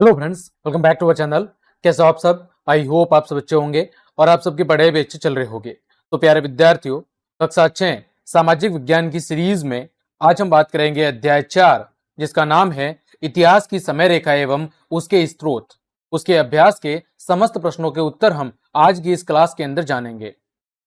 Hello friends, welcome back to our channel. कैसे हो आप सब? आई होप आप सब अच्छे होंगे और आप सबकी पढ़ाई भी अच्छी चल रही होगी। तो प्यारे विद्यार्थियों, कक्षा अच्छे हैं सामाजिक विज्ञान की सीरीज में आज हम बात करेंगे अध्याय 4, जिसका नाम है इतिहास की समय रेखा एवं उसके स्रोत। उसके अभ्यास के समस्त प्रश्नों के उत्तर हम आज की इस क्लास के अंदर जानेंगे।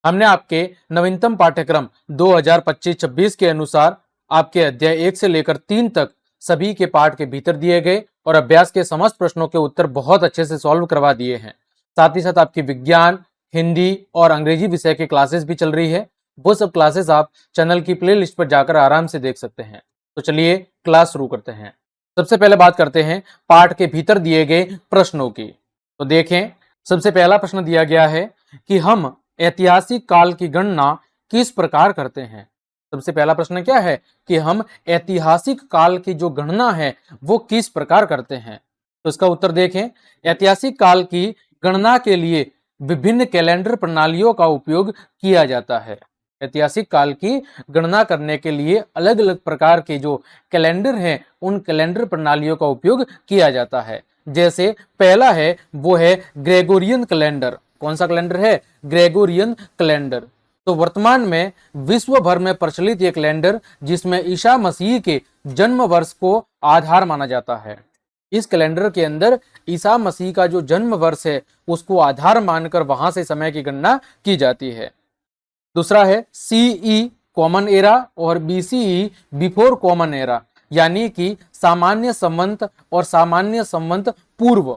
हमने आपके नवीनतम पाठ्यक्रम 2025-26 के अनुसार आपके अध्याय 1 से लेकर 3 तक सभी के पाठ के भीतर दिए गए और अभ्यास के समस्त प्रश्नों के उत्तर बहुत अच्छे से सॉल्व करवा दिए हैं। साथ ही साथ आपकी विज्ञान, हिंदी और अंग्रेजी विषय की क्लासेस भी चल रही है। वो सब क्लासेस आप चैनल की प्लेलिस्ट पर जाकर आराम से देख सकते हैं। तो चलिए क्लास शुरू करते हैं। सबसे पहले बात करते हैं पाठ के भीतर दिए गए प्रश्नों की। तो देखें, सबसे पहला प्रश्न दिया गया है कि हम ऐतिहासिक काल की गणना किस प्रकार करते हैं। सबसे पहला प्रश्न क्या है कि हम ऐतिहासिक काल की जो गणना है वो किस प्रकार करते हैं। तो इसका उत्तर देखें, ऐतिहासिक काल की गणना के लिए विभिन्न कैलेंडर प्रणालियों का उपयोग किया जाता है। ऐतिहासिक काल की गणना करने के लिए अलग अलग प्रकार के जो कैलेंडर हैं उन कैलेंडर प्रणालियों का उपयोग किया जाता है। जैसे पहला है वो है ग्रेगोरियन कैलेंडर। कौन सा कैलेंडर है? Gregorian calendar. तो वर्तमान में विश्व भर में प्रचलित एक कैलेंडर जिसमें ईसा मसीह के जन्म वर्ष को आधार माना जाता है। इस कैलेंडर के अंदर ईसा मसीह का जो जन्म वर्ष है उसको आधार मानकर वहां से समय की गणना की जाती है। दूसरा है सीई कॉमन एरा और बीसीई बिफोर कॉमन एरा, यानी कि सामान्य संवत और सामान्य संवत पूर्व।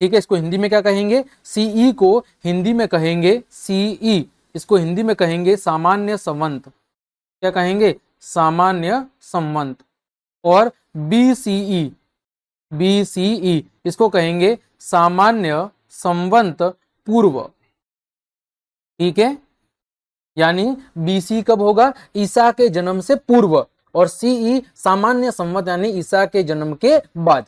ठीक है, इसको हिंदी में क्या कहेंगे? सीई को हिंदी में कहेंगे सीई, इसको हिंदी में कहेंगे सामान्य संवत। क्या कहेंगे? सामान्य संवत। और बीसीई, बीसीई इसको कहेंगे सामान्य संवत पूर्व। ठीक है, यानी बीसी कब होगा? ईसा के जन्म से पूर्व, और सीई सामान्य संवत यानी ईसा के जन्म के बाद।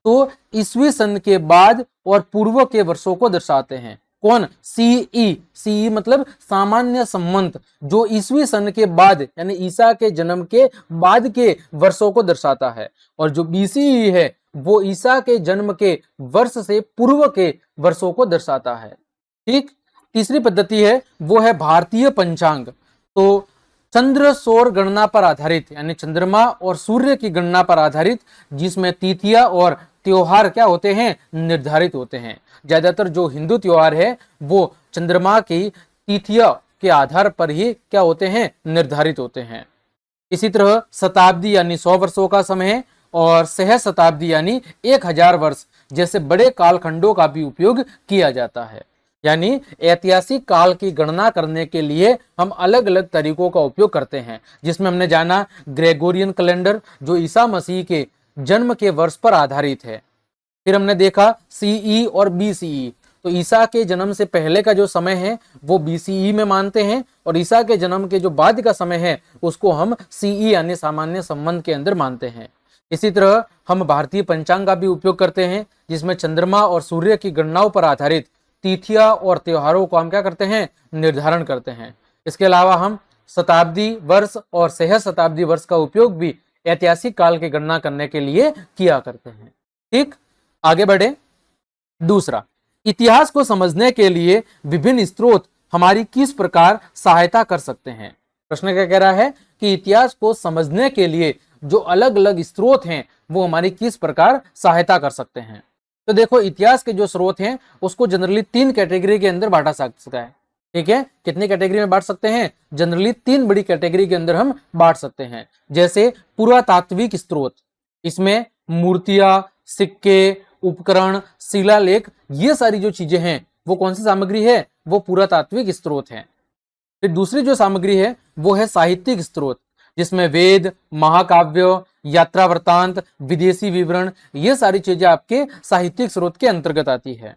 तो ईसवी सन के बाद और पूर्व के वर्षों को दर्शाते हैं। कौन? सीई। सीई मतलब सामान्य संवत, जो ईसवी सन के बाद यानी ईसा के जन्म के बाद के वर्षों को दर्शाता है। और जो बीसीई है वो ईसा के जन्म के वर्ष से पूर्व के वर्षों को दर्शाता है। ठीक। तीसरी पद्धति है वो है भारतीय पंचांग। तो चंद्र सौर गणना पर आधारित यानी चंद्रमा और सूर्य की गणना पर आधारित, जिसमें तिथियां और त्योहार क्या होते हैं? निर्धारित होते हैं। ज्यादातर जो हिंदू त्योहार है वो चंद्रमा की तिथियों के आधार पर ही क्या होते हैं? निर्धारित होते हैं। इसी तरह शताब्दी यानी 100 वर्षों का समय और सहस्राब्दी यानी 1000 वर्ष जैसे बड़े कालखंडों का भी उपयोग किया जाता है। यानी ऐतिहासिक काल की गणना करने के लिए हम अलग अलग तरीकों का उपयोग करते हैं, जिसमें हमने जाना ग्रेगोरियन कैलेंडर जो ईसा मसीह के जन्म के वर्ष पर आधारित है। फिर हमने देखा सीई और बीसीई। तो ईसा के जन्म से पहले का जो समय है वो बीसीई में मानते हैं, और ईसा के जन्म के जो बाद का समय है उसको हम सीई यानी सामान्य संवत के अंदर मानते हैं। इसी तरह हम भारतीय पंचांग का भी उपयोग करते हैं, जिसमें चंद्रमा और सूर्य की गणनाओं पर आधारित तिथियां और त्योहारों को हम क्या करते हैं? निर्धारण करते हैं। इसके अलावा हम शताब्दी वर्ष और सहस्राब्दी वर्ष का उपयोग भी ऐतिहासिक काल की गणना करने के लिए किया करते हैं। ठीक, आगे बढ़े। दूसरा, इतिहास को समझने के लिए विभिन्न स्रोत हमारी किस प्रकार सहायता कर सकते हैं। प्रश्न क्या कह रहा है कि इतिहास को समझने के लिए जो अलग अलग स्रोत हैं वो हमारी किस प्रकार सहायता कर सकते हैं। तो देखो, इतिहास के जो स्रोत हैं उसको जनरली 3 कैटेगरी के अंदर बांटा सकता है। ठीक है, कितनी कैटेगरी में बांट सकते हैं? जनरली 3 बड़ी कैटेगरी के अंदर हम बांट सकते हैं। जैसे पुरातात्विक स्रोत, इसमें मूर्तियां, सिक्के, उपकरण, शिलालेख, ये सारी जो चीजें हैं वो कौन सी सामग्री है? वो पुरातात्विक स्रोत है। फिर दूसरी जो सामग्री है वो है साहित्यिक स्रोत, जिसमें वेद, महाकाव्य, यात्रा वृत्तांत, विदेशी विवरण, ये सारी चीजें आपके साहित्यिक स्रोत के अंतर्गत आती है।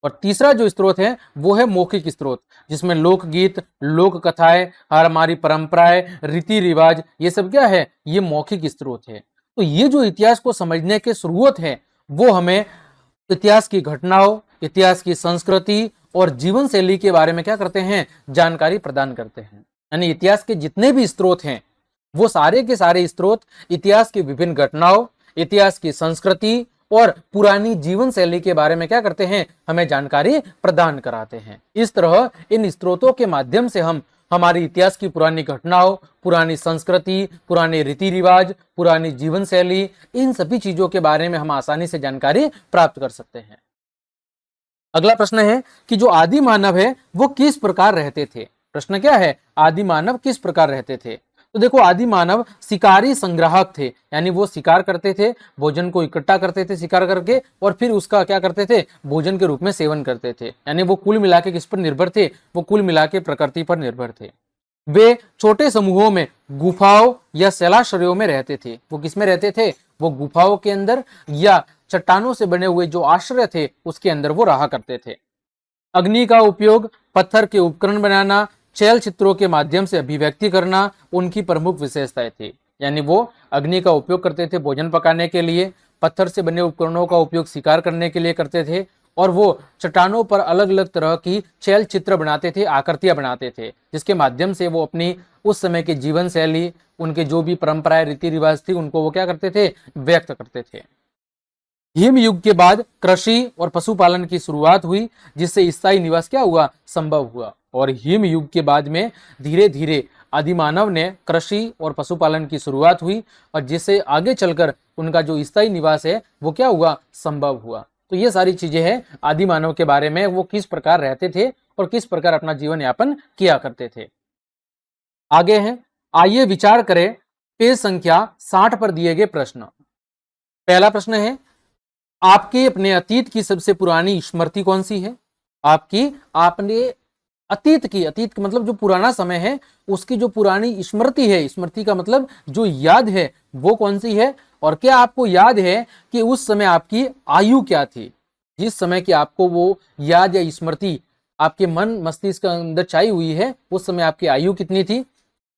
और तीसरा जो स्रोत है वो है मौखिक स्रोत, जिसमें लोकगीत, लोक कथाएं, हमारी परंपराएं, रीति रिवाज, ये सब क्या है? ये मौखिक स्रोत है। तो ये जो इतिहास को समझने के स्रोत है वो हमें इतिहास की घटनाओं, इतिहास की संस्कृति और जीवन शैली के बारे में क्या करते हैं? जानकारी प्रदान करते हैं। यानी इतिहास के जितने भी स्रोत हैं वो सारे के सारे स्रोत इतिहास की विभिन्न घटनाओं, इतिहास की संस्कृति और पुरानी जीवन शैली के बारे में क्या करते हैं, हमें जानकारी प्रदान कराते हैं। इस तरह इन स्रोतों के माध्यम से हम हमारे इतिहास की पुरानी घटनाओं, पुरानी संस्कृति, पुराने रीति रिवाज, पुरानी जीवन शैली, इन सभी चीजों के बारे में हम आसानी से जानकारी प्राप्त कर सकते हैं। अगला प्रश्न है कि जो आदि मानव है वो किस प्रकार रहते थे। प्रश्न क्या है, आदि मानव किस प्रकार रहते थे। तो देखो, आदि मानव शिकारी संग्राहक थे, यानी वो शिकार करते थे, भोजन को इकट्ठा करते थे शिकार करके, और फिर उसका क्या करते थे, भोजन के रूप में सेवन करते थे। यानी वो कुल मिला के किस पर निर्भर थे, वो कुल मिला के प्रकृति पर निर्भर थे। वे छोटे समूहों में गुफाओं या शैलाश्रयों में रहते थे। वो किस में रहते थे, वो गुफाओं के अंदर या चट्टानों से बने हुए जो आश्रय थे उसके अंदर वो रहा करते थे। अग्नि का उपयोग पत्थर के उपकरण बनाना, शैल चित्रों के माध्यम से अभिव्यक्ति करना उनकी प्रमुख विशेषताएं थी। यानी वो अग्नि का उपयोग करते थे भोजन पकाने के लिए, पत्थर से बने उपकरणों का उपयोग शिकार करने के लिए करते थे, और वो चट्टानों पर अलग अलग तरह की शैल चित्र बनाते थे, आकृतियां बनाते थे, जिसके माध्यम से वो अपनी उस समय की जीवन शैली, उनके जो भी परंपराएं रीति रिवाज थी उनको वो क्या करते थे, व्यक्त करते थे। हिम युग के बाद कृषि और पशुपालन की शुरुआत हुई, जिससे स्थायी निवास क्या हुआ, संभव हुआ। और हिम युग के बाद में धीरे धीरे आदिमानव ने कृषि और पशुपालन की शुरुआत हुई, और जिससे आगे चलकर उनका जो स्थायी निवास है वो क्या हुआ, संभव हुआ। तो ये सारी चीजें हैं आदिमानव के बारे में, वो किस प्रकार रहते थे और किस प्रकार अपना जीवन यापन किया करते थे। आगे हैं, आइए विचार करें पेज संख्या 60 पर दिए गए प्रश्न। पहला प्रश्न है, आपके अपने अतीत की सबसे पुरानी स्मृति कौन सी है। आपकी आपने अतीत का मतलब जो पुराना समय है उसकी जो पुरानी स्मृति है, स्मृति का मतलब जो याद है वो कौन सी है, और क्या आपको याद है कि उस समय आपकी आयु क्या थी। जिस समय की आपको वो याद या स्मृति आपके मन मस्तिष्क के अंदर छाई हुई है उस समय आपकी आयु कितनी थी।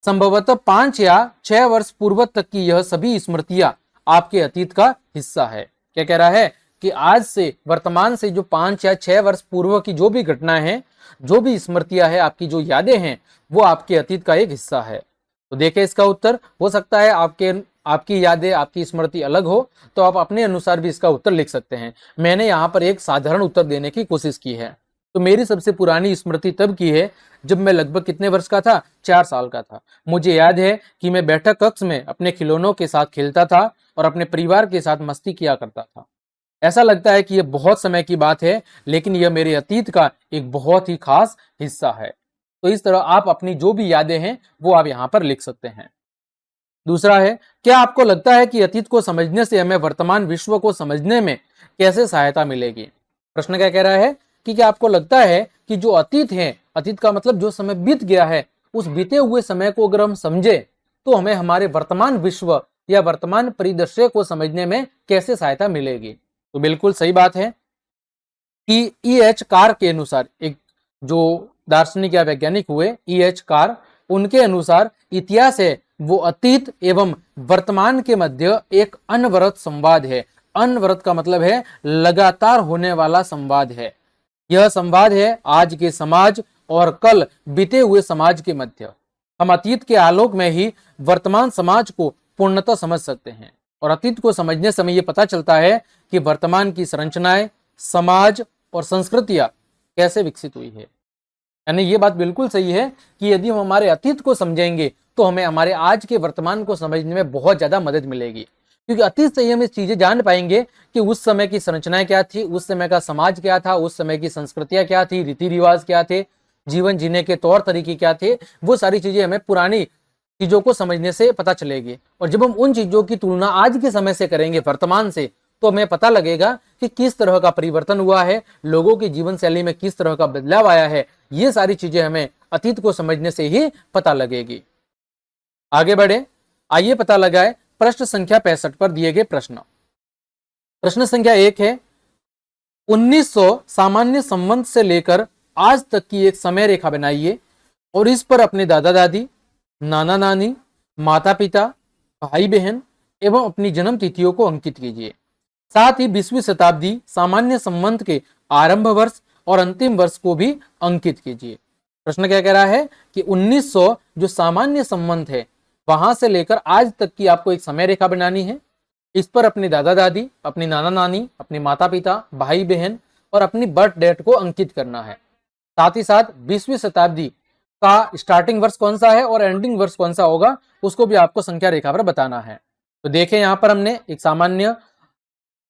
संभवतः 5 या 6 वर्ष पूर्व तक की यह सभी स्मृतियां आपके अतीत का हिस्सा है। क्या कह रहा है कि आज से वर्तमान से जो 5 या 6 वर्ष पूर्व की जो भी घटनाएं हैं, जो भी स्मृतियां हैं, आपकी जो यादें हैं वो आपके अतीत का एक हिस्सा है। तो देखें इसका उत्तर, हो सकता है आपकी यादें, आपकी स्मृति अलग हो, तो आप अपने अनुसार भी इसका उत्तर लिख सकते हैं। मैंने यहाँ पर एक साधारण उत्तर देने की कोशिश की है। तो मेरी सबसे पुरानी स्मृति तब की है जब मैं लगभग कितने वर्ष का था, 4 साल का था। मुझे याद है कि मैं बैठक कक्ष में अपने खिलौनों के साथ खेलता था और अपने परिवार के साथ मस्ती किया करता था। ऐसा लगता है कि यह बहुत समय की बात है, लेकिन यह मेरे अतीत का एक बहुत ही खास हिस्सा है। तो इस तरह आप अपनी जो भी यादें हैं वो आप यहाँ पर लिख सकते हैं। दूसरा है, क्या आपको लगता है कि अतीत को समझने से हमें वर्तमान विश्व को समझने में कैसे सहायता मिलेगी। प्रश्न क्या कह रहा है कि क्या आपको लगता है कि जो अतीत है, अतीत का मतलब जो समय बीत गया है, उस बीते हुए समय को अगर हम समझे तो हमें हमारे वर्तमान विश्व या वर्तमान परिदृश्य को समझने में कैसे सहायता मिलेगी। तो बिल्कुल सही बात है कि E.H. कार के अनुसार, एक जो दार्शनिक या वैज्ञानिक हुए E.H. कार, उनके अनुसार इतिहास है वो अतीत एवं वर्तमान के मध्य एक अनवरत संवाद है। अनवरत का मतलब है लगातार होने वाला संवाद है। यह संवाद है आज के समाज और कल बीते हुए समाज के मध्य। हम अतीत के आलोक में ही वर्तमान समाज को पूर्णतः समझ सकते हैं, और अतीत को समझने से हमें यह पता चलता है कि वर्तमान की संरचनाएं, समाज और संस्कृतियां कैसे विकसित हुई है। यानी ये बात बिल्कुल सही है कि यदि हम हमारे अतीत को समझेंगे तो हमें हमारे आज के वर्तमान को समझने में बहुत ज्यादा मदद मिलेगी, क्योंकि अतीत से ही हम इस चीजें जान पाएंगे कि उस समय की संरचनाएं क्या थी, उस समय का समाज क्या था, उस समय की संस्कृतियां क्या थी, रीति रिवाज क्या थे, जीवन जीने के तौर तरीके क्या थे। वो सारी चीजें हमें पुरानी चीजों को समझने से पता चलेगी, और जब हम उन चीजों की तुलना आज के समय से करेंगे वर्तमान से, तो हमें पता लगेगा कि किस तरह का परिवर्तन हुआ है, लोगों की जीवन शैली में किस तरह का बदलाव आया है। ये सारी चीजें हमें अतीत को समझने से ही पता लगेगी। आगे बढ़े, आइए पता लगाए प्रश्न संख्या 65 पर दिए गए प्रश्न। प्रश्न संख्या 1 है, 1900 सामान्य संवत से लेकर आज तक की एक समय रेखा बनाइए और इस पर अपने दादा दादी, नाना नानी, माता पिता, भाई बहन एवं अपनी जन्म तिथियों को अंकित कीजिए। साथ ही 20वीं शताब्दी सामान्य संवत के आरंभ वर्ष और अंतिम वर्ष को भी अंकित कीजिए। प्रश्न क्या कह रहा है कि 1900 जो सामान्य संवत है वहां से लेकर आज तक की आपको एक समय रेखा बनानी है, इस पर अपने दादा दादी, अपनी नाना नानी, अपने माता पिता, भाई बहन और अपनी बर्थ डेट को अंकित करना है। साथ ही साथ 20वीं शताब्दी का स्टार्टिंग वर्ष कौन सा है और एंडिंग वर्ष कौन सा होगा उसको भी आपको संख्या रेखा पर बताना है। तो देखें यहाँ पर हमने एक सामान्य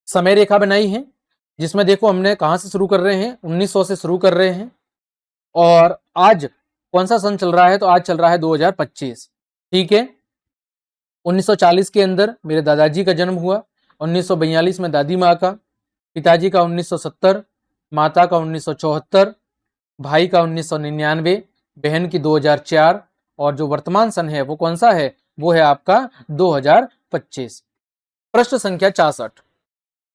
समय रेखा बनाई है, जिसमें देखो हमने कहां से शुरू कर रहे हैं, 1900 से शुरू कर रहे हैं और आज कौन सा सन चल रहा है, तो आज चल रहा है 2025। ठीक है, 1940 के अंदर मेरे दादाजी का जन्म हुआ, 1942 में दादी माँ का, पिताजी का 1970, माता का 1974, भाई का 1999, बहन की 2004 और जो वर्तमान सन है वो कौन सा है, वो है आपका 2025। प्रश्न संख्या 66,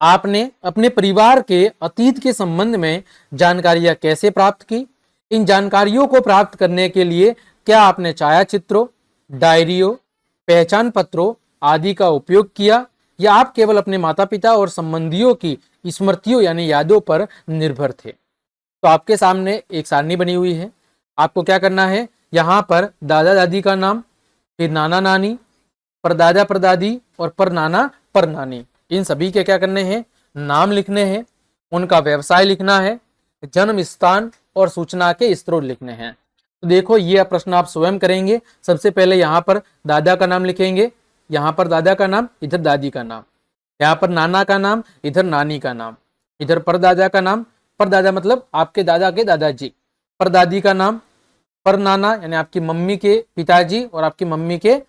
आपने अपने परिवार के अतीत के संबंध में जानकारियां कैसे प्राप्त की? इन जानकारियों को प्राप्त करने के लिए क्या आपने छायाचित्रों, डायरियों, पहचान पत्रों आदि का उपयोग किया या आप केवल अपने माता पिता और संबंधियों की स्मृतियों यानी यादों पर निर्भर थे? तो आपके सामने एक सारणी बनी हुई है, आपको क्या करना है, यहाँ पर दादा दादी का नाम, फिर नाना नानी, परदादा परदादी और परनाना परनानी, इन सभी के क्या करने हैं, नाम लिखने हैं, उनका व्यवसाय लिखना है, जन्म स्थान और सूचना के स्रोत लिखने हैं। तो देखो ये प्रश्न आप स्वयं करेंगे। सबसे पहले यहाँ पर दादा का नाम लिखेंगे, यहाँ पर दादा का नाम, इधर दादी का नाम, यहाँ पर नाना का नाम, इधर नानी का नाम, इधर परदादा का नाम, परदादा मतलब आपके दादा के दादाजी, परदादी का नाम, परनाना यानी आपकी मम्मी के पिताजी और आपकी मम्मी के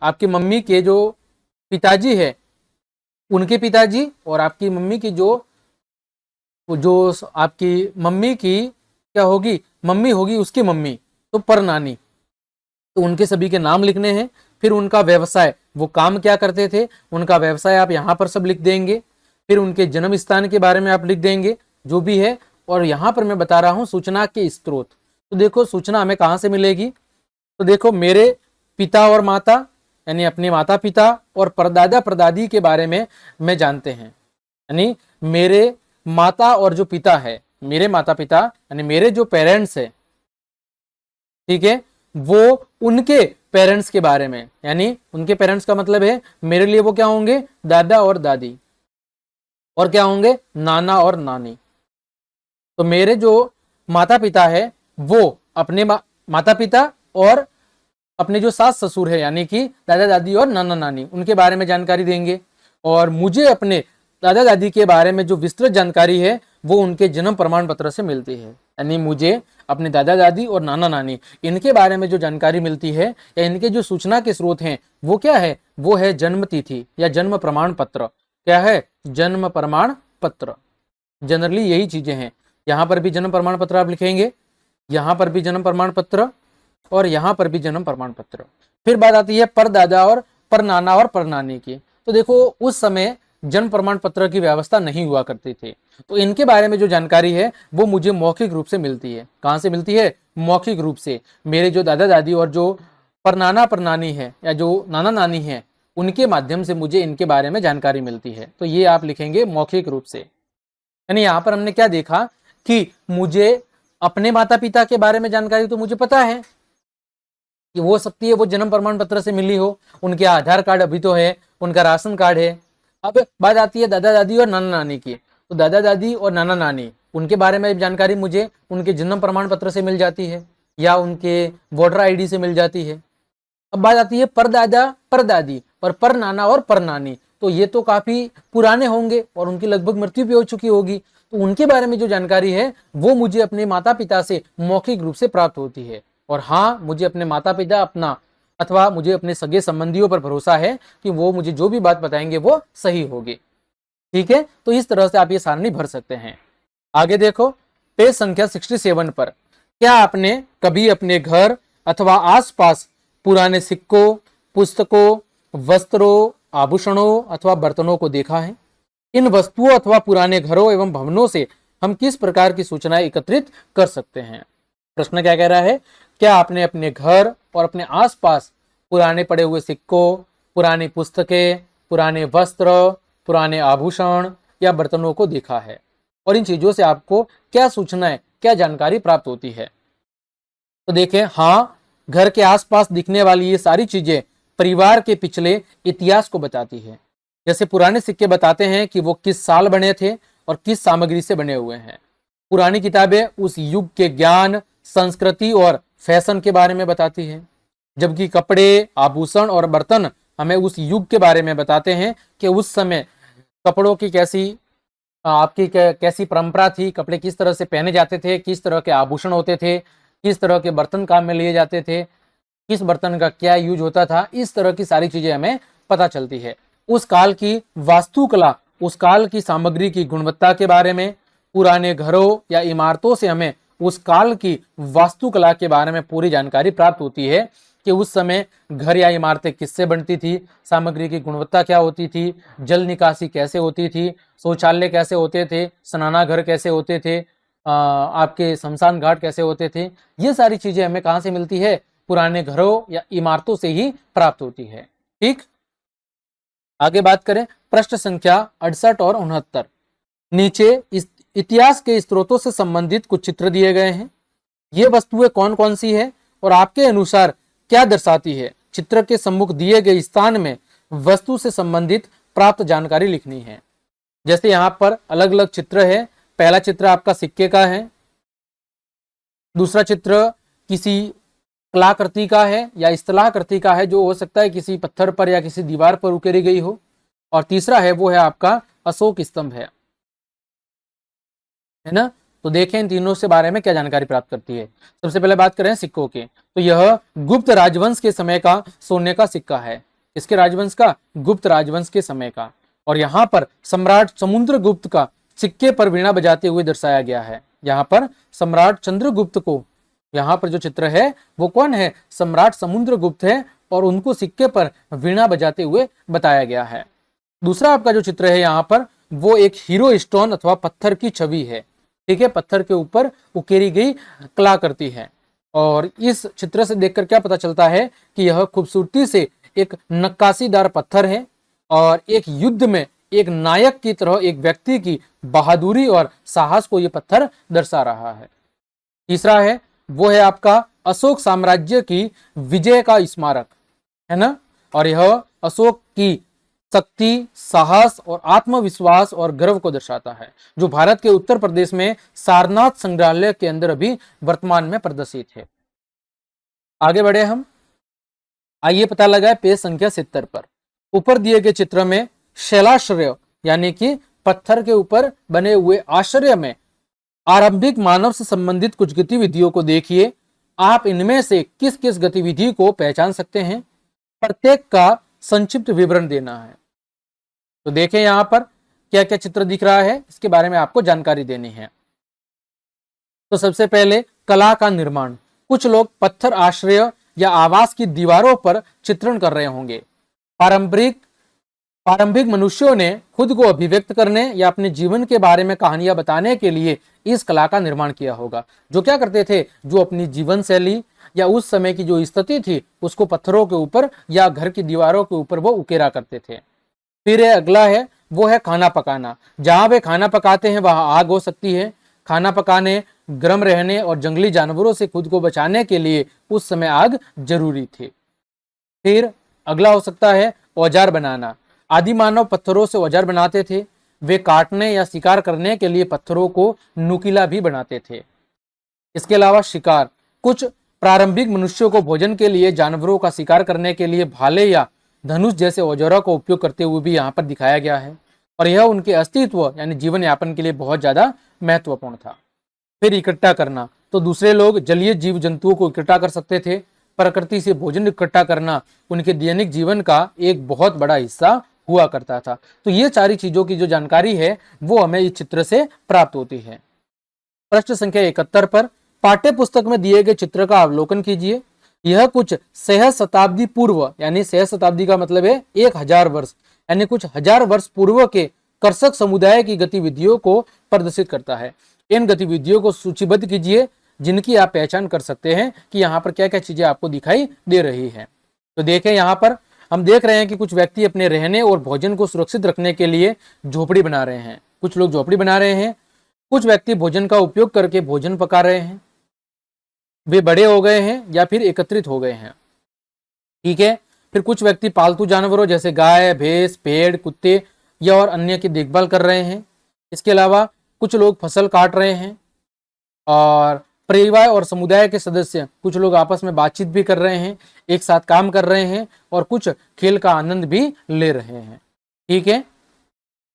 आपकी मम्मी के जो पिताजी है उनके पिताजी और आपकी मम्मी की जो आपकी मम्मी की क्या होगी, मम्मी होगी उसकी मम्मी, तो परनानी, तो उनके सभी के नाम लिखने हैं। फिर उनका व्यवसाय, वो काम क्या करते थे, उनका व्यवसाय आप यहाँ पर सब लिख देंगे। फिर उनके जन्म स्थान के बारे में आप लिख देंगे जो भी है, और यहाँ पर मैं बता रहा हूँ सूचना के स्रोत। तो देखो सूचना हमें कहाँ से मिलेगी, तो देखो मेरे पिता और माता यानी अपने माता पिता और परदादा परदादी के बारे में मैं जानते हैं, यानी मेरे माता और जो पिता है, मेरे माता पिता यानी मेरे जो पेरेंट्स है, ठीक है, वो उनके पेरेंट्स के बारे में, यानी उनके पेरेंट्स का मतलब है मेरे लिए वो क्या होंगे, दादा और दादी, और क्या होंगे, नाना और नानी। तो मेरे जो माता पिता है वो अपने माता पिता और अपने जो सास ससुर है यानी कि दादा दादी और नाना नानी, उनके बारे में जानकारी देंगे। और मुझे अपने दादा दादी के बारे में जो विस्तृत जानकारी है वो उनके जन्म प्रमाण पत्र से मिलती है, यानी मुझे अपने दादा दादी और नाना नानी इनके बारे में जो जानकारी मिलती है या इनके जो सूचना के स्रोत हैं वो क्या है, वो है जन्म तिथि या जन्म प्रमाण पत्र। क्या है, जन्म प्रमाण पत्र। जनरली यही चीजें हैं, यहाँ पर भी जन्म प्रमाण पत्र आप लिखेंगे, यहाँ पर भी जन्म प्रमाण पत्र और यहाँ पर भी जन्म प्रमाण पत्र। फिर बात आती है परदादा और परनाना और परनानी की। तो देखो उस समय जन्म प्रमाण पत्र की व्यवस्था नहीं हुआ करती थी, तो इनके बारे में जो जानकारी है वो मुझे मौखिक रूप से मिलती है। कहाँ से मिलती है, मौखिक रूप से। मेरे जो दादा दादी और जो परनाना परनानी है या जो नाना नानी है उनके माध्यम से मुझे इनके बारे में जानकारी मिलती है। तो ये आप लिखेंगे मौखिक रूप से। यानी यहाँ पर हमने क्या देखा कि मुझे अपने माता पिता के बारे में जानकारी तो मुझे पता है कि वो सकती है वो जन्म प्रमाण पत्र से मिली हो, उनके आधार कार्ड अभी तो है, उनका राशन कार्ड है। अब बात आती है दादा दादी और नाना नानी की, तो दादा दादी और नाना नानी उनके बारे में जानकारी मुझे उनके जन्म प्रमाण पत्र से मिल जाती है या उनके वोटर आईडी से मिल जाती है। अब बात आती है परदादा परदादी और परनाना और परनानी, तो ये तो काफी पुराने होंगे और उनकी लगभग मृत्यु भी हो चुकी होगी, तो उनके बारे में जो जानकारी है वो मुझे अपने माता पिता से मौखिक रूप से प्राप्त होती है। और हाँ, मुझे अपने माता पिता अपना अथवा मुझे अपने सगे संबंधियों पर भरोसा है कि वो मुझे जो भी बात बताएंगे वो सही होगी। ठीक है, तो इस तरह से आप ये सारणी भर सकते हैं। आगे देखो पेज संख्या 67 पर, क्या आपने कभी अपने घर अथवा आसपास पुराने सिक्कों, पुस्तकों, वस्त्रों, आभूषणों अथवा बर्तनों को देखा है? इन वस्तुओं अथवा पुराने घरों एवं भवनों से हम किस प्रकार की सूचनाएं एकत्रित कर सकते हैं? प्रश्न क्या कह रहा है, क्या आपने अपने घर और अपने आसपास पुराने पड़े हुए सिक्कों, पुरानी पुस्तकें, पुराने वस्त्र, पुराने आभूषण या बर्तनों को देखा है? और इन चीजों से आपको क्या सूचनाएं, क्या जानकारी प्राप्त होती है? तो देखें, हाँ, घर के आसपास दिखने वाली ये सारी चीजें परिवार के पिछले इतिहास को बताती है। जैसे पुराने सिक्के बताते हैं कि वो किस साल बने थे और किस सामग्री से बने हुए हैं। पुरानी किताबें उस युग के ज्ञान, संस्कृति और फैशन के बारे में बताती है, जबकि कपड़े, आभूषण और बर्तन हमें उस युग के बारे में बताते हैं कि उस समय कपड़ों की कैसी परंपरा थी, कपड़े किस तरह से पहने जाते थे, किस तरह के आभूषण होते थे, किस तरह के बर्तन काम में लिए जाते थे, किस बर्तन का क्या यूज होता था। इस तरह की सारी चीजें हमें पता चलती है। उस काल की वास्तुकला, उस काल की सामग्री की गुणवत्ता के बारे में, पुराने घरों या इमारतों से हमें उस काल की वास्तुकला के बारे में पूरी जानकारी प्राप्त होती है कि उस समय घर या इमारतें किससे बनती थी, सामग्री की गुणवत्ता क्या होती थी, जल निकासी कैसे होती थी, शौचालय कैसे होते थे, स्नानाघर कैसे होते थे, आपके शमशान घाट कैसे होते थे। ये सारी चीजें हमें कहाँ से मिलती है? पुराने घरों या इमारतों से ही प्राप्त होती है। ठीक, आगे बात करें प्रश्न संख्या 68 और 69। नीचे इस इतिहास के स्रोतों से संबंधित कुछ चित्र दिए गए हैं। ये वस्तुएं कौन कौन सी है और आपके अनुसार क्या दर्शाती है? चित्र के सम्मुख दिए गए स्थान में वस्तु से संबंधित प्राप्त जानकारी लिखनी है। जैसे यहाँ पर अलग अलग चित्र है। पहला चित्र आपका सिक्के का है, दूसरा चित्र किसी कलाकृति का है या स्थलाकृति का है, जो हो सकता है किसी पत्थर पर या किसी दीवार पर उकेरी गई हो, और तीसरा है वो है आपका अशोक स्तंभ है ना। तो देखें इन तीनों से बारे में क्या जानकारी प्राप्त करती है। सबसे पहले बात करें सिक्कों की, तो यह गुप्त राजवंश के समय का सोने का सिक्का है। इसके राजवंश का? गुप्त राजवंश के समय का। और यहाँ पर सम्राट समुद्रगुप्त का सिक्के पर वीणा बजाते हुए दर्शाया गया है। यहाँ पर सम्राट चंद्रगुप्त को, यहाँ पर जो चित्र है वो कौन है? सम्राट समुद्रगुप्त है, और उनको सिक्के पर वीणा बजाते हुए बताया गया है। दूसरा आपका जो चित्र है यहाँ पर, वो एक हीरो स्टोन अथवा पत्थर की छवि है। ठीक है, पत्थर के ऊपर उकेरी गई कलाकृति है। और इस चित्र से देखकर क्या पता चलता है कि यह खूबसूरती से एक नक्काशीदार पत्थर है और एक युद्ध में एक नायक की तरह एक व्यक्ति की बहादुरी और साहस को यह पत्थर दर्शा रहा है। तीसरा है वो है आपका अशोक साम्राज्य की विजय का स्मारक है ना। और यह अशोक की शक्ति, साहस और आत्मविश्वास और गर्व को दर्शाता है, जो भारत के उत्तर प्रदेश में सारनाथ संग्रहालय के अंदर अभी वर्तमान में प्रदर्शित है। आगे बढ़े हम, आइए पता लगाए पेज संख्या 70 पर। ऊपर दिए गए चित्र में शैलाश्रय यानी कि पत्थर के ऊपर बने हुए आश्रय में आरंभिक मानव से संबंधित कुछ गतिविधियों को देखिए। आप इनमें से किस किस गतिविधि को पहचान सकते हैं? प्रत्येक का संक्षिप्त विवरण देना है। तो देखें यहां पर क्या क्या चित्र दिख रहा है, इसके बारे में आपको जानकारी देनी है। तो सबसे पहले कला का निर्माण। कुछ लोग पत्थर आश्रय या आवास की दीवारों पर चित्रण कर रहे होंगे। प्रारंभिक मनुष्यों ने खुद को अभिव्यक्त करने या अपने जीवन के बारे में कहानियां बताने के लिए इस कला का निर्माण किया होगा। जो क्या करते थे, जो अपनी जीवन शैली या उस समय की जो स्थिति थी उसको पत्थरों के ऊपर या घर की दीवारों के ऊपर वो उकेरा करते थे। फिर अगला है वो है खाना पकाना। जहां वे खाना पकाते हैं वहां आग हो सकती है। खाना पकाने, गर्म रहने और जंगली जानवरों से खुद को बचाने के लिए उस समय आग जरूरी थी। फिर अगला हो सकता है औजार बनाना। आदि मानव पत्थरों से औजार बनाते थे। वे काटने या शिकार करने के लिए पत्थरों को नुकीला भी बनाते थे। इसके अलावा शिकार, कुछ प्रारंभिक मनुष्यों को भोजन के लिए जानवरों का शिकार करने के लिए भाले या धनुष जैसे औजारों का उपयोग करते हुए भी यहाँ पर दिखाया गया है, और यह उनके अस्तित्व यानी जीवन यापन के लिए बहुत ज्यादा महत्वपूर्ण था। फिर इकट्ठा करना, तो दूसरे लोग जलीय जीव जंतुओं को इकट्ठा कर सकते थे। प्रकृति से भोजन इकट्ठा करना उनके दैनिक जीवन का एक बहुत बड़ा हिस्सा हुआ करता था। तो ये सारी चीजों की जो जानकारी है वो हमें इस चित्र से प्राप्त होती है। प्रश्न संख्या 71 पर पाठ्य पुस्तक में दिए गए चित्र का अवलोकन कीजिए। यह कुछ सहस्राब्दी पूर्व, यानी सहस्राब्दी का मतलब है 1000 वर्ष, यानी कुछ 1000 वर्ष पूर्व के कर्षक समुदाय की गतिविधियों को प्रदर्शित करता है। इन गतिविधियों को सूचीबद्ध कीजिए जिनकी आप पहचान कर सकते हैं कि यहाँ पर क्या क्या चीजें आपको दिखाई दे रही है। तो देखें यहाँ पर हम देख रहे हैं कि कुछ व्यक्ति अपने रहने और भोजन को सुरक्षित रखने के लिए झोपड़ी बना रहे हैं। कुछ लोग झोपड़ी बना रहे हैं, कुछ व्यक्ति भोजन का उपयोग करके भोजन पका रहे हैं। वे बड़े हो गए हैं या फिर एकत्रित हो गए हैं। ठीक है, फिर कुछ व्यक्ति पालतू जानवरों जैसे गाय, भैंस, भेड़, कुत्ते या और अन्य की देखभाल कर रहे हैं। इसके अलावा कुछ लोग फसल काट रहे हैं और परिवार और समुदाय के सदस्य कुछ लोग आपस में बातचीत भी कर रहे हैं, एक साथ काम कर रहे हैं और कुछ खेल का आनंद भी ले रहे हैं। ठीक है,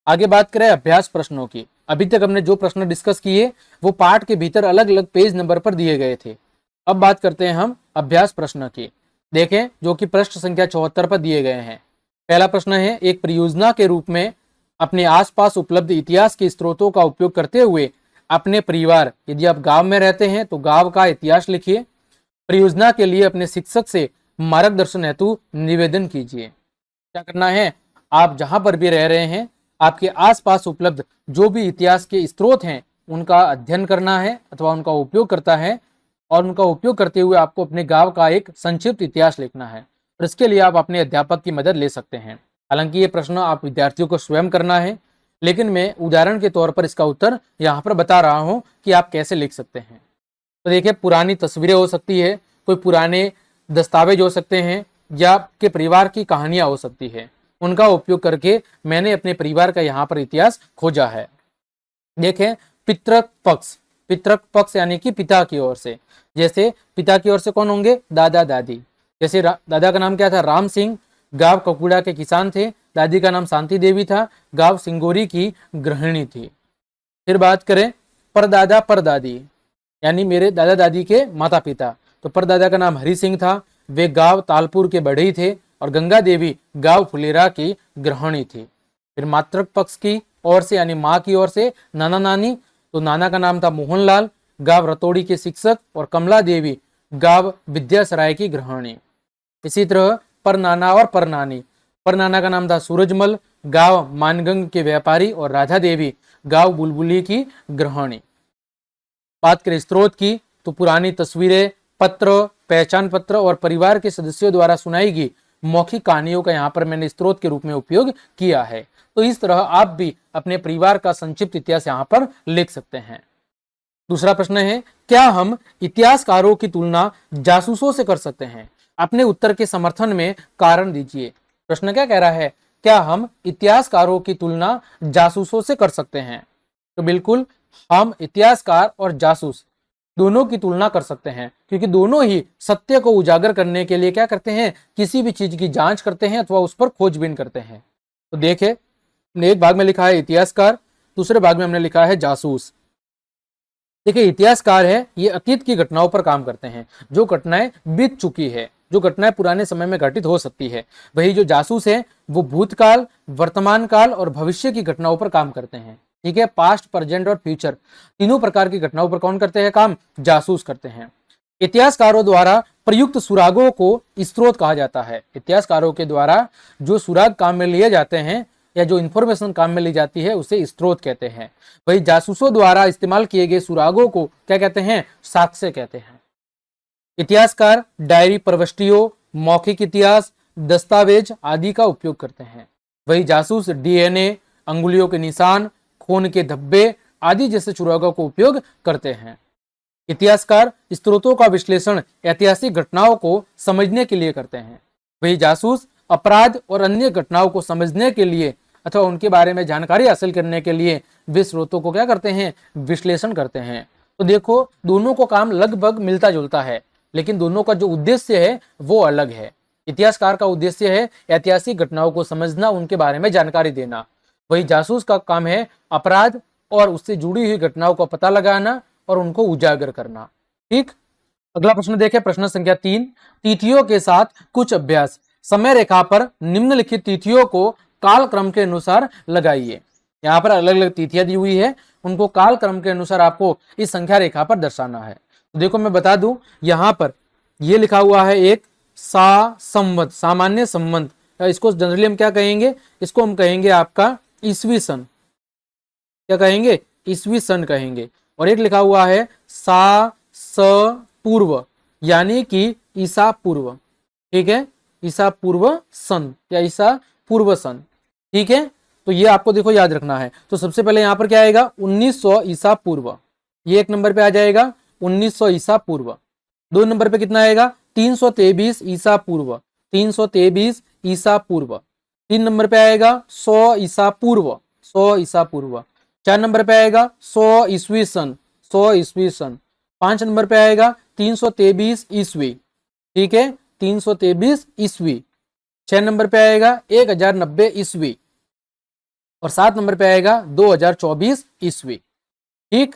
आगे बात करें अभ्यास प्रश्नों की। अभी तक हमने जो प्रश्न डिस्कस किए वो पाठ के भीतर अलग अलग पेज नंबर पर दिए गए थे। अब बात करते हैं हम अभ्यास प्रश्न की। देखें, जो कि पृष्ठ संख्या 74 पर दिए गए हैं। पहला प्रश्न है, एक परियोजना के रूप में अपने आसपास उपलब्ध इतिहास के स्रोतों का उपयोग करते हुए अपने परिवार, यदि आप गांव में रहते हैं तो गांव का इतिहास लिखिए। परियोजना के लिए अपने शिक्षक से मार्गदर्शन हेतु निवेदन कीजिए। क्या करना है, आप जहां पर भी रह रहे हैं आपके आसपास उपलब्ध जो भी इतिहास के स्रोत हैं उनका अध्ययन करना है अथवा उनका उपयोग करता है, और उनका उपयोग करते हुए आपको अपने गांव का एक संक्षिप्त इतिहास लिखना है। और इसके लिए आप अपने अध्यापक की मदद ले सकते हैं। हालांकि ये प्रश्न आप विद्यार्थियों को स्वयं करना है, लेकिन मैं उदाहरण के तौर पर इसका उत्तर यहाँ पर बता रहा हूँ कि आप कैसे लिख सकते हैं। तो देखिए, पुरानी तस्वीरें हो सकती है, कोई पुराने दस्तावेज हो सकते हैं, या आपके परिवार की कहानियां हो सकती है। उनका उपयोग करके मैंने अपने परिवार का यहाँ पर इतिहास खोजा है। देखें, पितृक पक्ष, पितृक पक्ष यानी कि पिता की ओर से। जैसे पिता की ओर से कौन होंगे, दादा दादी। जैसे दादा का नाम क्या था, राम सिंह, गांव ककुड़ा के किसान थे। दादी का नाम शांति देवी था, गांव सिंगोरी की गृहिणी थी। फिर बात करें परदादा परदादी, यानी मेरे दादा दादी के माता पिता। तो परदादा का नाम हरि सिंह था, वे गांव तालपुर के बढ़ई थे, और गंगा देवी गांव फुलेरा की गृहिणी थी। फिर मातृक पक्ष की ओर से यानी माँ की ओर से नाना नानी, तो नाना का नाम था मोहनलाल, गांव रतौड़ी के शिक्षक, और कमला देवी गांव विद्यासराय की गृहिणी। इसी तरह पर नाना और पर नानी, पर नाना का नाम था सूरजमल, गांव मानगंग के व्यापारी, और राधा देवी गांव बुलबुली की गृहिणी। बात करें स्रोत की, तो पुरानी तस्वीरें, पत्र, पहचान पत्र और परिवार के सदस्यों द्वारा सुनाई गई मौखिक कहानियों का यहाँ पर मैंने स्रोत के रूप में उपयोग किया है। तो इस तरह आप भी अपने परिवार का संक्षिप्त इतिहास यहाँ पर लिख सकते हैं। दूसरा प्रश्न है, क्या हम इतिहासकारों की तुलना जासूसों से कर सकते हैं? अपने उत्तर के समर्थन में कारण दीजिए। प्रश्न क्या कह रहा है, क्या हम इतिहासकारों की तुलना जासूसों से कर सकते हैं? तो बिल्कुल, हम इतिहासकार और जासूस दोनों की तुलना कर सकते हैं, क्योंकि दोनों ही सत्य को उजागर करने के लिए क्या करते हैं, किसी भी चीज की जांच करते हैं अथवा उस पर खोजबीन करते हैं। तो देखिए, एक भाग में लिखा है इतिहासकार, दूसरे भाग में हमने लिखा है जासूस। देखिए, इतिहासकार है ये अतीत की घटनाओं पर काम करते हैं, जो घटनाएं बीत चुकी है, जो घटनाएं पुराने समय में घटित हो सकती है। वही जो जासूस है वो भूतकाल, वर्तमान काल और भविष्य की घटनाओं पर काम करते हैं। ठीक है, पास्ट, प्रेजेंट और फ्यूचर तीनों प्रकार की घटनाओं पर कौन करते हैं काम, जासूस करते हैं। इतिहासकारों द्वारा प्रयुक्त सुरागों को स्रोत कहा जाता है। इतिहासकारों के द्वारा जो सुराग काम में लिए जाते हैं या जो इंफॉर्मेशन काम में ली जाती है उसे स्रोत कहते हैं। वही जासूसों द्वारा इस्तेमाल किए गए सुरागों को क्या कहते हैं, साक्ष्य कहते हैं। इतिहासकार डायरी प्रविष्टियों, मौखिक इतिहास, दस्तावेज आदि का उपयोग करते हैं। वही जासूस डीएनए, अंगुलियों के निशान, खून के धब्बे आदि जैसे सुरागों को उपयोग करते हैं। इतिहासकार स्रोतों का विश्लेषण ऐतिहासिक घटनाओं को समझने के लिए करते हैं। वही जासूस अपराध और अन्य घटनाओं को समझने के लिए अथवा उनके बारे में जानकारी हासिल करने के लिए वे स्रोतों को क्या करते हैं, विश्लेषण करते हैं। तो देखो, दोनों को काम लगभग मिलता जुलता है, लेकिन दोनों का जो उद्देश्य है वो अलग है। इतिहासकार का उद्देश्य है ऐतिहासिक घटनाओं को समझना, उनके बारे में जानकारी देना। वही जासूस का काम है अपराध और उससे जुड़ी हुई घटनाओं का पता लगाना और उनको उजागर करना। ठीक, अगला प्रश्न देखें, प्रश्न संख्या 3, तिथियों के साथ कुछ अभ्यास। समय रेखा पर निम्नलिखित तिथियों को कालक्रम के अनुसार लगाइए। यहाँ पर अलग अलग तिथियां दी हुई है, उनको कालक्रम के अनुसार आपको इस संख्या रेखा पर दर्शाना है। तो देखो, मैं बता दूं, यहाँ पर ये लिखा हुआ है एक संवत, सामान्य संवत, इसको जनरली हम क्या कहेंगे, इसको हम कहेंगे आपका ईसवी सन। क्या कहेंगे, ईसवी सन कहेंगे। और एक लिखा हुआ है पूर्व, यानी कि ईसा पूर्व। ठीक है, ईसा पूर्व सन या ईसा पूर्व सन। ठीक है, तो ये आपको देखो याद रखना है। तो सबसे पहले यहाँ पर क्या आएगा, 1900 ईसा पूर्व, ये एक नंबर पे आ जाएगा 1900 ईसा पूर्व। 2 नंबर पे कितना आएगा, 323 ईसा पूर्व। 323 ईसा पूर्व। 3 नंबर पे आएगा 100 ईसा पूर्व, 100 ईसा पूर्व। 4 नंबर पे आएगा 100 ईस्वी सन, 100 ईस्वी सन। 5 नंबर पे आएगा 323 ईस्वी, ठीक है, 323 ईस्वी। 6 नंबर पे आएगा 1090 ईस्वी और 7 नंबर पे आएगा 2024 ईस्वी, ठीक।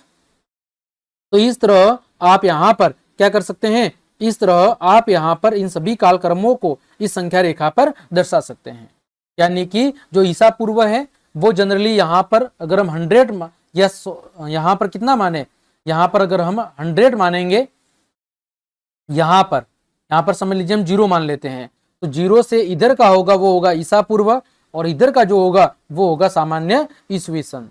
तो इस तरह आप यहां पर क्या कर सकते हैं, इस तरह आप यहां पर इन सभी कालक्रमों को इस संख्या रेखा पर दर्शा सकते हैं। यानी कि जो ईसा पूर्व है वो जनरली यहां पर अगर हम 100 या यहां पर कितना माने, यहां पर अगर हम 100 मानेंगे, यहां पर समझ लीजिए हम 0 मान लेते हैं, तो 0 से इधर का होगा वो होगा ईसा पूर्व और इधर का जो होगा वो होगा सामान्य ईस्वी सन।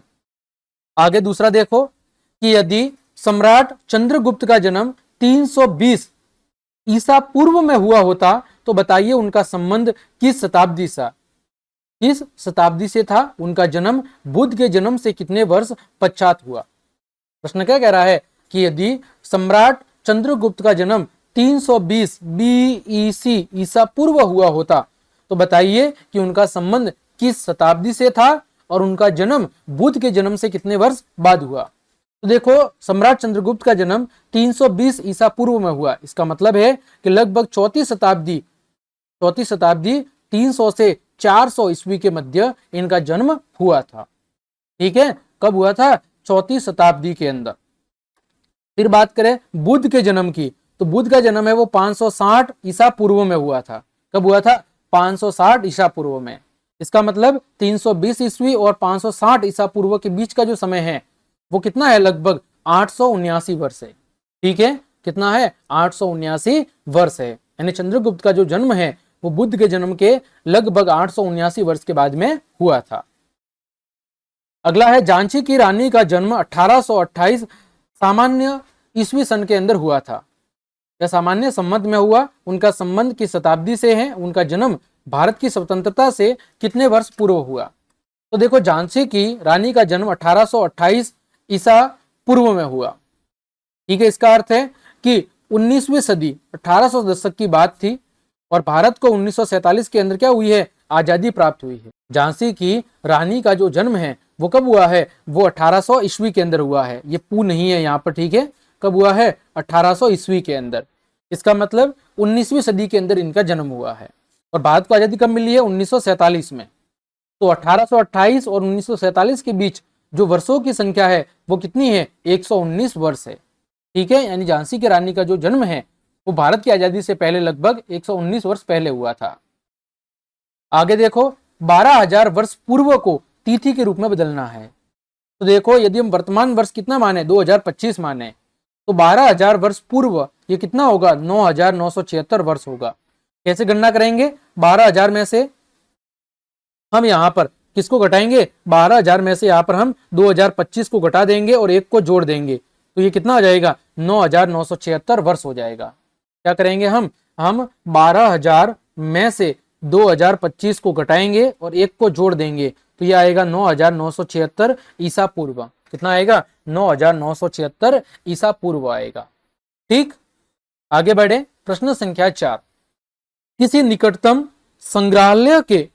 आगे दूसरा देखो कि यदि सम्राट चंद्रगुप्त का जन्म 320 ईसा पूर्व में हुआ होता तो बताइए उनका संबंध किस शताब्दी से था, उनका जन्म बुद्ध के जन्म से कितने वर्ष पश्चात हुआ। प्रश्न क्या कह रहा है कि यदि सम्राट चंद्रगुप्त का जन्म 320 BEC ईसा पूर्व हुआ होता तो बताइए कि उनका संबंध किस शताब्दी से था और उनका जन्म बुद्ध के जन्म से कितने वर्ष बाद हुआ। तो देखो सम्राट चंद्रगुप्त का जन्म 320 ईसा पूर्व में हुआ, इसका मतलब है कि लगभग चौथी शताब्दी 300 से 400 ईस्वी के मध्य इनका जन्म हुआ था, ठीक है। कब हुआ था, चौथी शताब्दी के अंदर। फिर बात करें बुद्ध के जन्म की, तो बुद्ध का जन्म है वो 560 ईसा पूर्व में हुआ था। कब हुआ था, 560 ईसा पूर्व में। इसका मतलब 320 ईस्वी और 560 ईसा पूर्व के बीच का जो समय है वो कितना है, लगभग 879 वर्ष है, ठीक है। कितना है, 879 वर्ष है। यानी चंद्रगुप्त का जो जन्म है वो बुद्ध के जन्म के लगभग 879 वर्ष के बाद में हुआ था। अगला है झांसी की रानी का जन्म 1828 सामान्य ईस्वी सन के अंदर हुआ था, या सामान्य संमत में हुआ। उनका संबंध किस शताब्दी से है, उनका जन्म भारत की स्वतंत्रता से कितने वर्ष पूर्व हुआ। तो देखो झांसी की रानी का जन्म 1828 ईसा पूर्व में हुआ, ठीक है। इसका अर्थ है कि 19वीं सदी 1800 दशक की बात थी और भारत को 1947 के अंदर क्या हुई है, आजादी प्राप्त हुई है। झांसी की रानी का जो जन्म है वो कब हुआ है, वो 1800 ईस्वी के अंदर हुआ है। ये पू नहीं है यहाँ पर, ठीक है। कब हुआ है, 1800 ईस्वी के अंदर। इसका मतलब 19वीं सदी के अंदर इनका जन्म हुआ है और भारत को आजादी कब मिली है, 1947 में। तो 1828 और 1947 के बीच जो वर्षों की संख्या है वो कितनी है, 119 वर्ष है, ठीक है। यानी झांसी की रानी का जो जन्म है वो भारत की आजादी से पहले लगभग 119 वर्ष पहले हुआ था। आगे देखो 12,000 वर्ष पूर्व को तिथि के रूप में बदलना है। तो देखो यदि हम वर्तमान वर्ष कितना माने, 2025 माने, तो 12,000 वर्ष पूर्व ये कितना होगा, 9,976 वर्ष होगा। कैसे गणना करेंगे, 12,000 में से हम यहाँ पर किसको घटाएंगे, 12,000 में से यहाँ पर हम 2025 को घटा देंगे और एक को जोड़ देंगे, तो ये कितना हो जाएगा, 9,976 वर्ष हो जाएगा। क्या करेंगे हम 12,000 में से 2025 को घटाएंगे और एक को जोड़ देंगे, तो ये आएगा 9,976 ईसा पूर्व। कितना आएगा, 9,976 ईसा पूर्व आएगा, ठीक। आगे बढ़े, प्रश्न संख्या 4। किसी निकटतम संग्रहालय के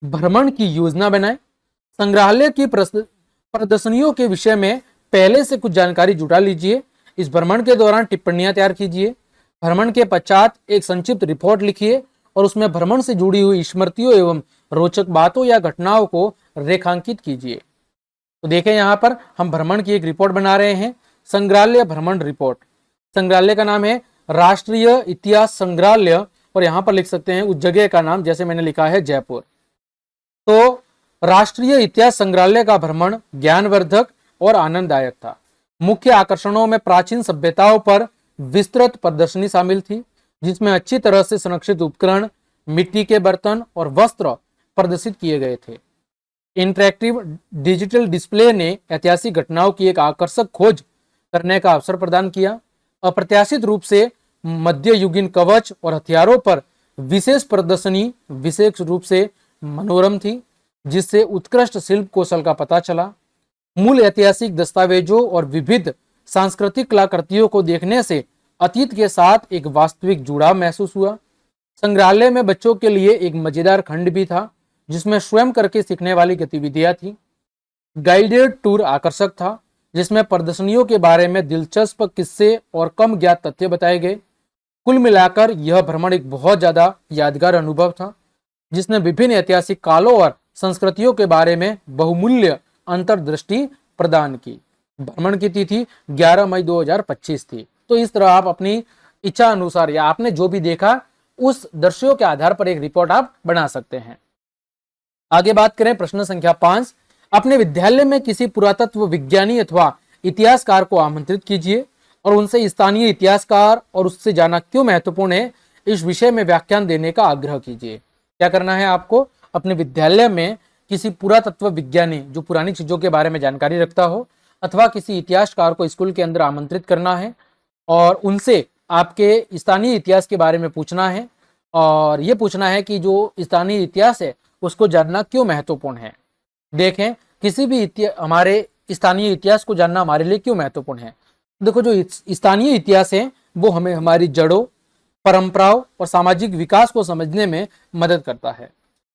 भ्रमण की योजना बनाएं। संग्रहालय की प्रदर्शनियों के विषय में पहले से कुछ जानकारी जुटा लीजिए। इस भ्रमण के दौरान टिप्पणियां तैयार कीजिए। भ्रमण के पश्चात एक संक्षिप्त रिपोर्ट लिखिए और उसमें भ्रमण से जुड़ी हुई स्मृतियों एवं रोचक बातों या घटनाओं को रेखांकित कीजिए। तो देखें यहाँ पर हम भ्रमण की एक रिपोर्ट बना रहे हैं, संग्रहालय भ्रमण रिपोर्ट। संग्रहालय का नाम है राष्ट्रीय इतिहास संग्रहालय और यहाँ पर लिख सकते हैं उस जगह का नाम, जैसे मैंने लिखा है जयपुर। तो राष्ट्रीय इतिहास संग्रहालय का भ्रमण ज्ञानवर्धक और आनंददायक था। मुख्य आकर्षणों में प्राचीन सभ्यताओं पर विस्तृत प्रदर्शनी शामिल थी, जिसमें अच्छी तरह से संरक्षित उपकरण, मिट्टी के बर्तन और वस्त्र प्रदर्शित किए गए थे। इंटरैक्टिव डिजिटल डिस्प्ले ने ऐतिहासिक घटनाओं की एक आकर्षक खोज करने का अवसर प्रदान किया। अप्रत्याशित रूप से मध्ययुगीन कवच और हथियारों पर विशेष प्रदर्शनी विशेष रूप से मनोरम थी, जिससे उत्कृष्ट शिल्प कौशल का पता चला। मूल ऐतिहासिक दस्तावेजों और विविध सांस्कृतिक कलाकृतियों को देखने से अतीत के साथ एक वास्तविक जुड़ाव महसूस हुआ। संग्रहालय में बच्चों के लिए एक मजेदार खंड भी था जिसमें स्वयं करके सीखने वाली गतिविधियां थी। गाइडेड टूर आकर्षक था जिसमें प्रदर्शनियों के बारे में दिलचस्प किस्से और कम ज्ञात तथ्य बताए गए। कुल मिलाकर यह भ्रमण एक बहुत ज्यादा यादगार अनुभव था जिसने विभिन्न ऐतिहासिक कालों और संस्कृतियों के बारे में बहुमूल्य अंतर्दृष्टि प्रदान की। भ्रमण की तिथि 11 मई 2025 थी। तो इस तरह आप अपनी इच्छा अनुसार या आपने जो भी देखा उस दृश्यों के आधार पर एक रिपोर्ट आप बना सकते हैं। आगे बात करें प्रश्न संख्या 5। अपने विद्यालय में किसी पुरातत्व विज्ञानी अथवा इतिहासकार को आमंत्रित कीजिए और उनसे स्थानीय इतिहासकार और उससे जाना क्यों महत्वपूर्ण है इस विषय में व्याख्यान देने का आग्रह कीजिए। क्या करना है आपको? अपने विद्यालय में किसी पुरातत्व विज्ञानी जो पुरानी चीजों के बारे में जानकारी रखता हो अथवा किसी इतिहासकार को स्कूल के अंदर आमंत्रित करना है और उनसे आपके स्थानीय इतिहास के बारे में पूछना है और ये पूछना है कि जो स्थानीय इतिहास है उसको जानना क्यों महत्वपूर्ण है। देखें, किसी भी हमारे स्थानीय इतिहास को जानना हमारे लिए क्यों महत्वपूर्ण है। देखो, जो स्थानीय इतिहास है वो हमें हमारी जड़ों, परंपराओं और सामाजिक विकास को समझने में मदद करता है।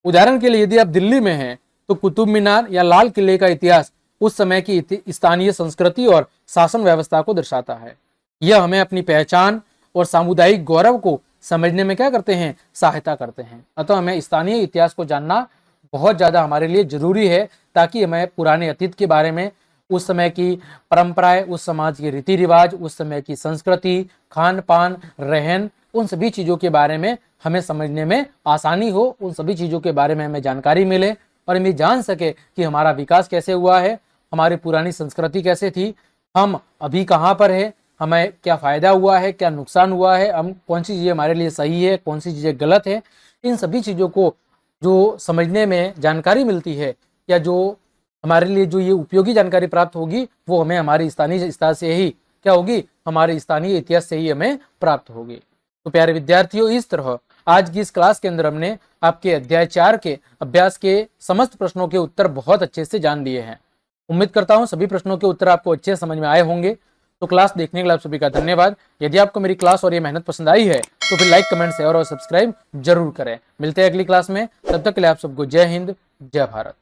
उदाहरण के लिए यदि आप दिल्ली में हैं तो कुतुब मीनार या लाल किले का इतिहास उस समय की स्थानीय संस्कृति और शासन व्यवस्था को दर्शाता है। यह हमें अपनी पहचान और सामुदायिक गौरव को समझने में क्या करते हैं? सहायता करते हैं। अतः हमें स्थानीय इतिहास को जानना बहुत ज्यादा हमारे लिए जरूरी है ताकि हमें पुराने अतीत के बारे में, उस समय की परंपराएं, उस समाज के रीति रिवाज, उस समय की संस्कृति, खान पान, रहन, उन सभी चीजों के बारे में हमें समझने में आसानी हो, उन सभी चीजों के बारे में हमें जानकारी मिले और हम ये जान सके कि हमारा विकास कैसे हुआ है, हमारी पुरानी संस्कृति कैसे थी, हम अभी कहाँ पर है, हमें क्या फायदा हुआ है, क्या नुकसान हुआ है, हम कौन सी चीजें हमारे लिए सही है, कौन सी चीजें गलत है। इन सभी चीजों को जो समझने में जानकारी मिलती है या जो हमारे लिए जो ये उपयोगी जानकारी प्राप्त होगी वो हमें हमारी स्थानीय इतिहास से ही क्या होगी? हमारे स्थानीय इतिहास से ही हमें प्राप्त होगी। तो प्यारे विद्यार्थियों, इस तरह आज की इस क्लास के अंदर हमने आपके अध्याय 4 के अभ्यास के समस्त प्रश्नों के उत्तर बहुत अच्छे से जान लिए हैं। उम्मीद करता हूं सभी प्रश्नों के उत्तर आपको अच्छे समझ में आए होंगे। तो क्लास देखने के लिए आप सभी का धन्यवाद। यदि आपको मेरी क्लास और ये मेहनत पसंद आई है तो फिर लाइक, कमेंट, शेयर और सब्सक्राइब जरूर करें। मिलते हैं अगली क्लास में, तब तक के लिए आप सबको जय हिंद, जय भारत।